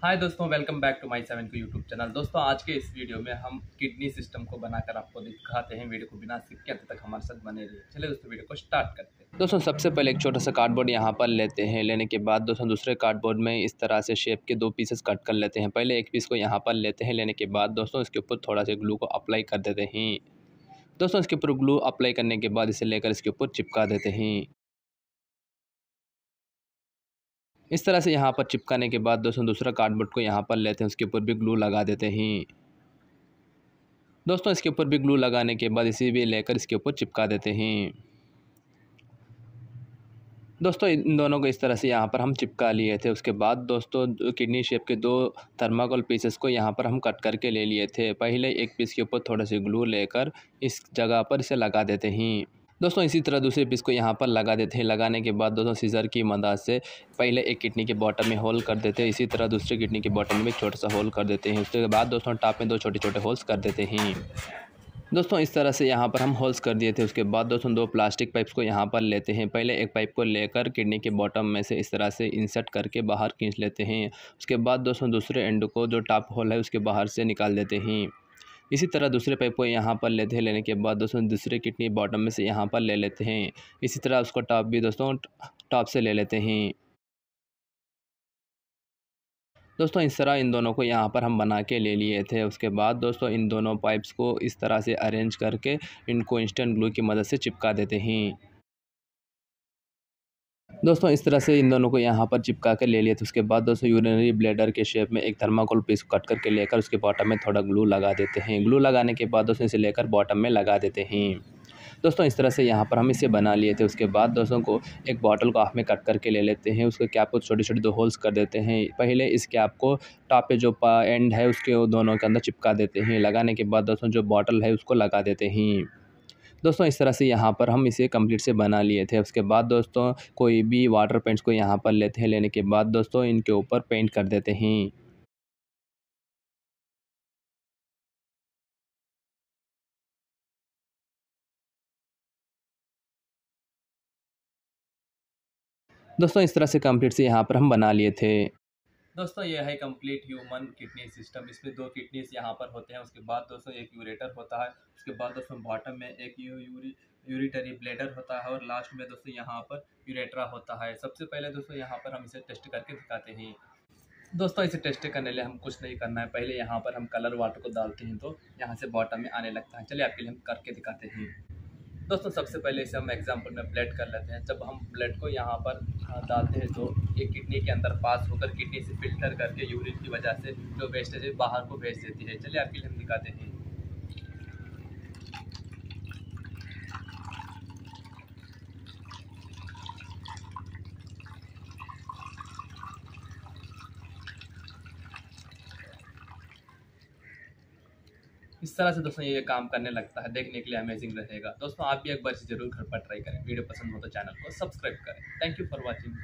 हाय दोस्तों, welcome back to my 7 YouTube channel. दोस्तों आज के इस वीडियो में हम किडनी सिस्टम को बनाकर आपको दिखाते हैं। वीडियो को बिना स्किप के अंत तक हमारे साथ बने रहिए। चलिए दोस्तों वीडियो को स्टार्ट करते हैं। दोस्तों सबसे पहले एक छोटा सा कार्डबोर्ड यहाँ पर लेते हैं। लेने के बाद दोस्तों दूसरे कार्डबोर्ड में इस तरह से शेप के 2 पीसेस कट कर लेते हैं। पहले एक पीस को यहाँ पर लेते हैं। लेने के बाद दोस्तों इसके ऊपर थोड़ा सा ग्लू को अप्लाई कर देते हैं। दोस्तों इसके ऊपर ग्लू अप्लाई करने के बाद इसे लेकर इसके ऊपर चिपका देते हैं। इस तरह से यहाँ पर चिपकाने के बाद दोस्तों दूसरा कार्डबोर्ड को यहाँ पर लेते हैं, उसके ऊपर भी ग्लू लगा देते हैं। दोस्तों इसके ऊपर भी ग्लू लगाने के बाद इसे भी लेकर इसके ऊपर चिपका देते हैं। दोस्तों इन दोनों को इस तरह से यहाँ पर हम चिपका लिए थे। उसके बाद दोस्तों किडनी शेप के 2 थर्माकोल पीसेस को यहाँ पर हम कट करके ले लिए थे। पहले एक पीस के ऊपर थोड़ा सा ग्लू लेकर इस जगह पर इसे लगा देते हैं। दोस्तों इसी तरह दूसरे पीस को यहाँ पर लगा देते हैं। लगाने के बाद दोस्तों सीजर की मदद से पहले एक किडनी के बॉटम में होल कर देते हैं। इसी तरह दूसरे किडनी के बॉटम में एक छोटा सा होल कर देते हैं। उसके बाद दोस्तों टॉप में 2 छोटे छोटे होल्स कर देते हैं। दोस्तों इस तरह से यहाँ पर हम होल्स कर दिए थे। उसके बाद दोस्तों 2 प्लास्टिक पाइप्स को यहाँ पर लेते हैं। पहले एक पाइप को लेकर किडनी के बॉटम में से इस तरह से इंसर्ट करके बाहर खींच लेते हैं। उसके बाद दोस्तों दूसरे एंड को जो टॉप होल है उसके बाहर से निकाल देते हैं। इसी तरह दूसरे पाइप को यहाँ पर लेते हैं। लेने के बाद दोस्तों दूसरे किडनी बॉटम में से यहाँ पर ले लेते हैं। इसी तरह उसको टॉप भी दोस्तों टॉप से ले लेते हैं। दोस्तों इस तरह इन दोनों को यहाँ पर हम बना के ले लिए थे। उसके बाद दोस्तों इन दोनों पाइप्स को इस तरह से अरेंज करके इनको इंस्टेंट ग्लू की मदद से चिपका देते हैं। दोस्तों इस तरह से इन दोनों को यहाँ पर चिपका के ले लिए थे। उसके बाद दोस्तों यूरिनरी ब्लैडर के शेप में एक थर्माकोल पीस कट करके लेकर उसके बॉटम में थोड़ा ग्लू लगा देते हैं। ग्लू लगाने के बाद दोस्तों इसे लेकर बॉटम में लगा देते हैं। दोस्तों इस तरह से यहाँ पर हम इसे बना लिए थे। उसके बाद दोस्तों को एक बॉटल को हाफ में कट करके ले लेते हैं। उसके कैप को छोटे-छोटे 2 होल्स कर देते हैं। पहले इस कैप को टॉप पे जो एंड है उसके दोनों के अंदर चिपका देते हैं। लगाने के बाद दोस्तों जो बॉटल है उसको लगा देते हैं। दोस्तों इस तरह से यहाँ पर हम इसे कंप्लीट से बना लिए थे। उसके बाद दोस्तों कोई भी वाटर पेंट्स को यहाँ पर लेते हैं। लेने के बाद दोस्तों इनके ऊपर पेंट कर देते हैं। दोस्तों इस तरह से कंप्लीट से यहाँ पर हम बना लिए थे। दोस्तों ये है कंप्लीट ह्यूमन किडनी सिस्टम। इसमें 2 किडनीज यहाँ पर होते हैं। उसके बाद दोस्तों एक यूरेटर होता है। उसके बाद दोस्तों बॉटम में एक यूरिटरी ब्लैडर होता है और लास्ट में दोस्तों यहाँ पर यूरेट्रा होता है। सबसे पहले दोस्तों यहाँ पर हम इसे टेस्ट करके दिखाते हैं। दोस्तों इसे टेस्ट करने लिए हम कुछ नहीं करना है। पहले यहाँ पर हम कलर वाटर को डालते हैं तो यहाँ से बॉटम में आने लगता है। चलिए आपके लिए हम करके दिखाते हैं। दोस्तों सबसे पहले इसे हम एग्जांपल में ब्लड कर लेते हैं। जब हम ब्लड को यहाँ पर डालते हैं तो एक किडनी के अंदर पास होकर किडनी से फिल्टर करके यूरिन की वजह से जो वेस्टेज है बाहर को भेज देती है। चलिए आपके लिए हम दिखाते हैं। इस तरह से दोस्तों ये काम करने लगता है। देखने के लिए अमेजिंग रहेगा। दोस्तों आप भी एक बार जरूर घर पर ट्राई करें। वीडियो पसंद हो तो चैनल को सब्सक्राइब करें। Thank you for watching.